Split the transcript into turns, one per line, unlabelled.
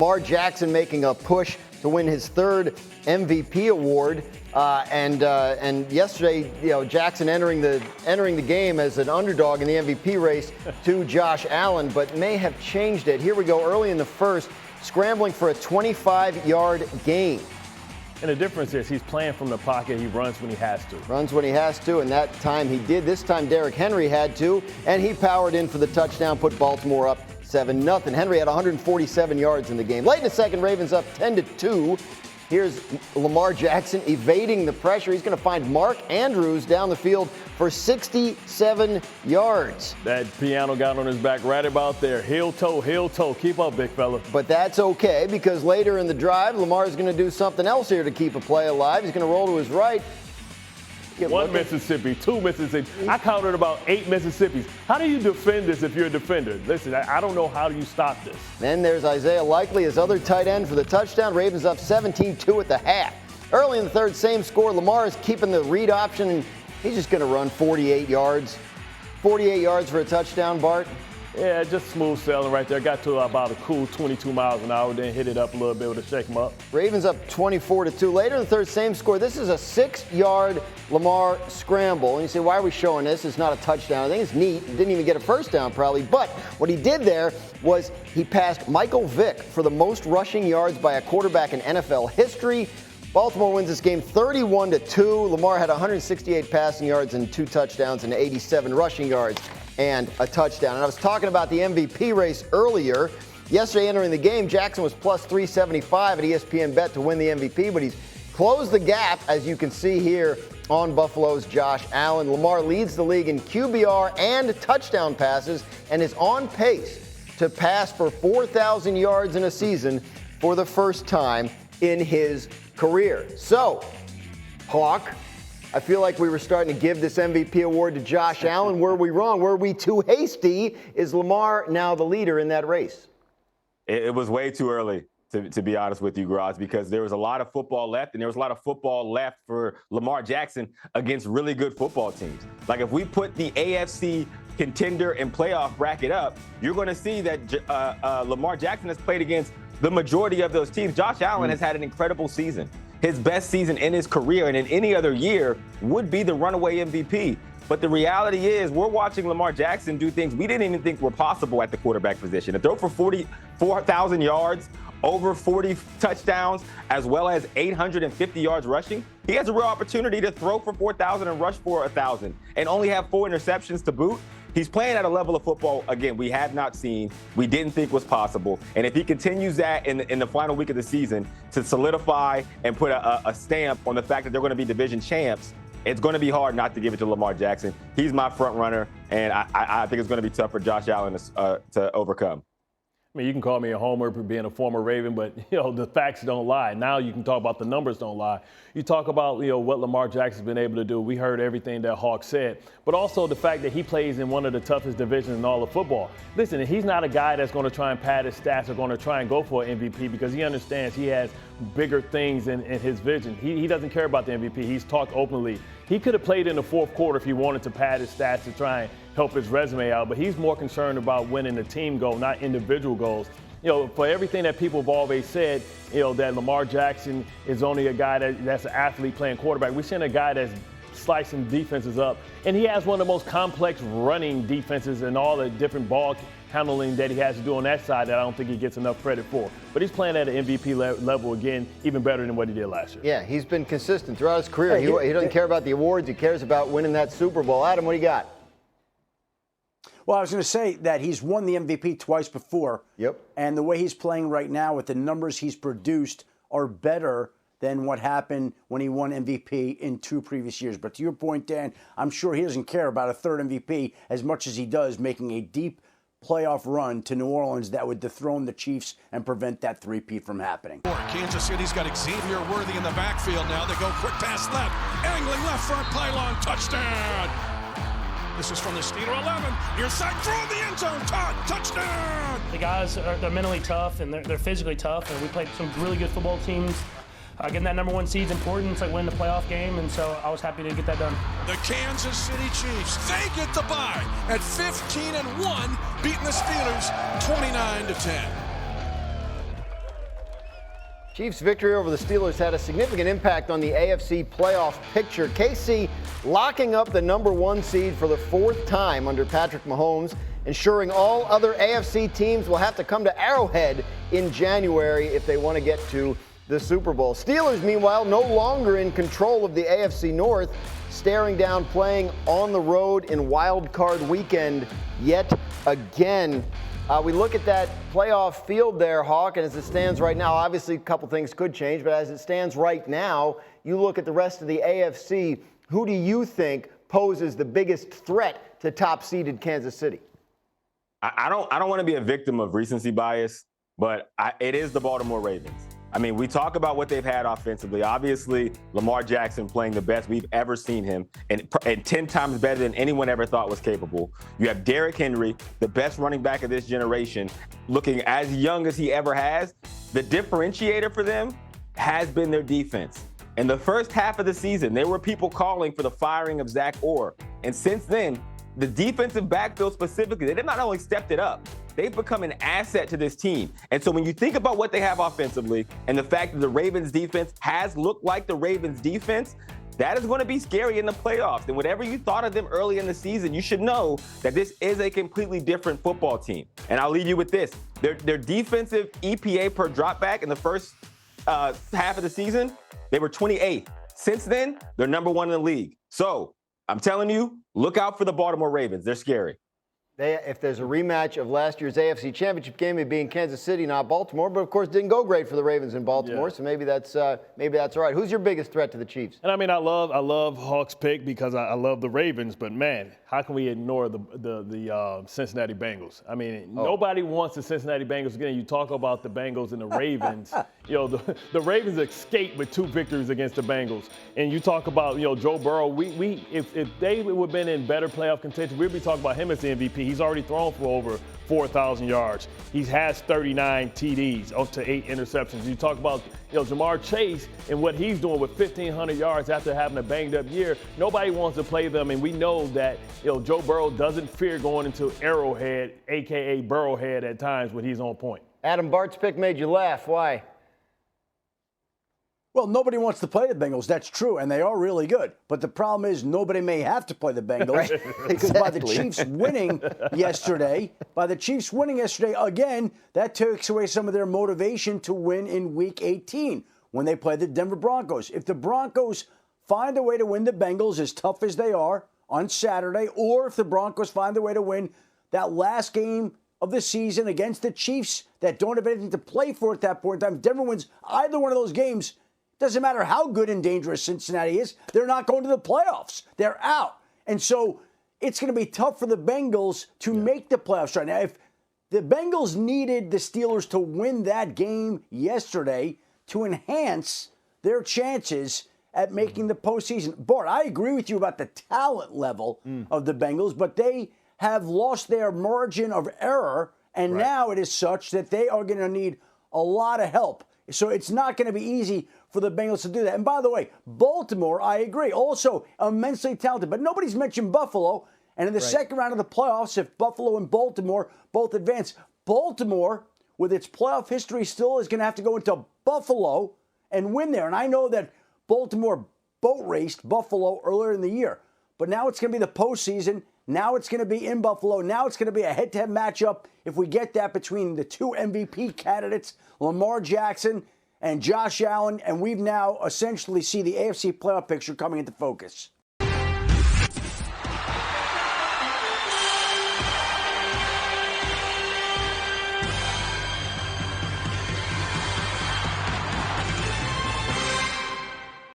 Lamar Jackson making a push to win his third MVP award, and yesterday, Jackson entering the game as an underdog in the MVP race to Josh Allen, but may have changed it. Here we go, early in the first, scrambling for a 25-yard gain.
And the difference is he's playing from the pocket. He runs when he has to.
Runs when he has to, and that time he did. This time Derrick Henry had to, and he powered in for the touchdown, put Baltimore up 7-0. Henry had 147 yards in the game. Late in the second, Ravens up 10-2. Here's Lamar Jackson evading the pressure. He's going to find Mark Andrews down the field for 67 yards.
That piano got on his back right about there. Heel toe. Keep up, big fella.
But that's okay, because later in the drive, Lamar is going to do something else here to keep a play alive. He's going to roll to his right.
One Mississippi, two Mississippi. I counted about 8 Mississippis. How do you defend this if you're a defender? Listen, I don't know how do you stop this.
Then there's Isaiah Likely, his other tight end, for the touchdown. Ravens up 17-2 at the half. Early in the third, same score. Lamar is keeping the read option, and he's just going to run 48 yards. 48 yards for a touchdown, Bart.
Yeah, just smooth sailing right there. Got to about a cool 22 miles an hour, then hit it up a little bit to shake him up.
Ravens up 24-2. Later in the third, same score. This is a 6-yard Lamar scramble. And you say, why are we showing this? It's not a touchdown. I think it's neat. Didn't even get a first down probably. But what he did there was he passed Michael Vick for the most rushing yards by a quarterback in NFL history. Baltimore wins this game 31-2. Lamar had 168 passing yards and 2 touchdowns and 87 rushing yards and a touchdown. And I was talking about the MVP race earlier. Yesterday, entering the game, Jackson was plus 375 at ESPN Bet to win the MVP, but he's closed the gap, as you can see here, on Buffalo's Josh Allen. Lamar leads the league in QBR and touchdown passes and is on pace to pass for 4,000 yards in a season for the first time in his career. So, Hawk, I feel like we were starting to give this MVP award to Josh Allen. Were we wrong? Were we too hasty? Is Lamar now the leader in that race?
It was way too early, to be honest with you, Graz, because there was a lot of football left, and there was a lot of football left for Lamar Jackson against really good football teams. Like, if we put the AFC contender and playoff bracket up, you're going to see that Lamar Jackson has played against the majority of those teams. Josh Allen has had an incredible season. His best season in his career, and in any other year would be the runaway MVP. But the reality is, we're watching Lamar Jackson do things we didn't even think were possible at the quarterback position. To throw for 4,000 yards, over 40 touchdowns, as well as 850 yards rushing, he has a real opportunity to throw for 4,000 and rush for 1,000, and only have 4 interceptions to boot. He's playing at a level of football, again, we have not seen, we didn't think was possible. And if he continues that in the final week of the season to solidify and put a stamp on the fact that they're going to be division champs, it's going to be hard not to give it to Lamar Jackson. He's my front runner, and I think it's going to be tough for Josh Allen to overcome.
I mean, you can call me a homer for being a former Raven, but, the facts don't lie. Now you can talk about the numbers don't lie. You talk about, what Lamar Jackson's been able to do. We heard everything that Hawk said, but also the fact that he plays in one of the toughest divisions in all of football. Listen, he's not a guy that's going to try and pad his stats or going to try and go for an MVP, because he understands he has bigger things in his vision. He doesn't care about the MVP. He's talked openly. He could have played in the fourth quarter if he wanted to pad his stats to try and help his resume out, but he's more concerned about winning the team goal, not individual goals. For everything that people have always said, that Lamar Jackson is only a guy that's an athlete playing quarterback. We're seeing a guy that's slicing defenses up, and he has one of the most complex running defenses and all the different ball handling that he has to do on that side that I don't think he gets enough credit for. But he's playing at an MVP level again, even better than what he did last year.
Yeah, he's been consistent throughout his career. He doesn't care about the awards. He cares about winning that Super Bowl. Adam, what do you got?
Well, I was going to say that he's won the MVP twice before.
Yep.
And the way he's playing right now with the numbers he's produced are better than what happened when he won MVP in 2 previous years. But to your point, Dan, I'm sure he doesn't care about a third MVP as much as he does making a deep playoff run to New Orleans that would dethrone the Chiefs and prevent that three-peat from happening.
Kansas City's got Xavier Worthy in the backfield now. They go quick pass left, angling left front pylon, touchdown. This is from the Steeler 11. Near side, throw in the end zone. Todd, touchdown.
The guys they're mentally tough and they're physically tough, and we played some really good football teams. Getting that number 1 seed is important. It's like winning the playoff game, and so I was happy to get that done.
The Kansas City Chiefs, they get the bye at 15-1, beating the Steelers 29-10.
Chiefs' victory over the Steelers had a significant impact on the AFC playoff picture. KC locking up the #1 seed for the 4th time under Patrick Mahomes, ensuring all other AFC teams will have to come to Arrowhead in January if they want to get to the Super Bowl. Steelers, meanwhile, no longer in control of the AFC North, staring down playing on the road in Wild Card Weekend yet again. We look at that playoff field there, Hawk, and as it stands right now, obviously a couple things could change, but as it stands right now, you look at the rest of the AFC, who do you think poses the biggest threat to top-seeded Kansas City?
I don't want to be a victim of recency bias, but it is the Baltimore Ravens. I mean, we talk about what they've had offensively. Obviously, Lamar Jackson playing the best we've ever seen him and 10 times better than anyone ever thought was capable. You have Derrick Henry, the best running back of this generation, looking as young as he ever has. The differentiator for them has been their defense. In the first half of the season, there were people calling for the firing of Zach Orr. And since then, the defensive backfield specifically, they've not only stepped it up, they've become an asset to this team. And so when you think about what they have offensively and the fact that the Ravens defense has looked like the Ravens defense, that is going to be scary in the playoffs. And whatever you thought of them early in the season, you should know that this is a completely different football team. And I'll leave you with this. Their defensive EPA per dropback in the first half of the season, they were 28th. Since then, they're #1 in the league. So I'm telling you, look out for the Baltimore Ravens. They're scary.
If there's a rematch of last year's AFC Championship game, it'd be in Kansas City, not Baltimore. But of course, didn't go great for the Ravens in Baltimore, so maybe that's all right. Who's your biggest threat to the Chiefs?
And I mean, I love Hawk's pick because I love the Ravens. But man, how can we ignore the Cincinnati Bengals? I mean, nobody wants the Cincinnati Bengals again. You talk about the Bengals and the Ravens. The Ravens escaped with 2 victories against the Bengals. And you talk about Joe Burrow. If they would have been in better playoff contention, we'd be talking about him as the MVP. He's already thrown for over 4,000 yards. He has 39 TDs up to 8 interceptions. You talk about Jamar Chase and what he's doing with 1,500 yards after having a banged-up year. Nobody wants to play them, and we know that Joe Burrow doesn't fear going into Arrowhead, a.k.a. Burrowhead, at times when he's on point.
Adam, Bart's pick made you laugh. Why?
Well, nobody wants to play the Bengals. That's true, and they are really good. But the problem is nobody may have to play the Bengals
right.
because by the Chiefs winning yesterday, again, that takes away some of their motivation to win in Week 18 when they play the Denver Broncos. If the Broncos find a way to win the Bengals as tough as they are on Saturday, or if the Broncos find a way to win that last game of the season against the Chiefs that don't have anything to play for at that point in time, if Denver wins either one of those games, doesn't matter how good and dangerous Cincinnati is, they're not going to the playoffs. They're out. And so it's going to be tough for the Bengals to make the playoffs right now. If the Bengals needed the Steelers to win that game yesterday to enhance their chances at making the postseason. Bart, I agree with you about the talent level of the Bengals, but they have lost their margin of error, and now it is such that they are going to need a lot of help. So it's not going to be easy for the Bengals to do that. And by the way, Baltimore, I agree, also immensely talented. But nobody's mentioned Buffalo. And in the second round of the playoffs, if Buffalo and Baltimore both advance, Baltimore, with its playoff history still, is going to have to go into Buffalo and win there. And I know that Baltimore boat raced Buffalo earlier in the year. But now it's going to be the postseason. Now it's going to be in Buffalo. Now it's going to be a head-to-head matchup, if we get that, between the 2 MVP candidates, Lamar Jackson and Josh Allen. And we've now essentially see the AFC playoff picture coming into focus.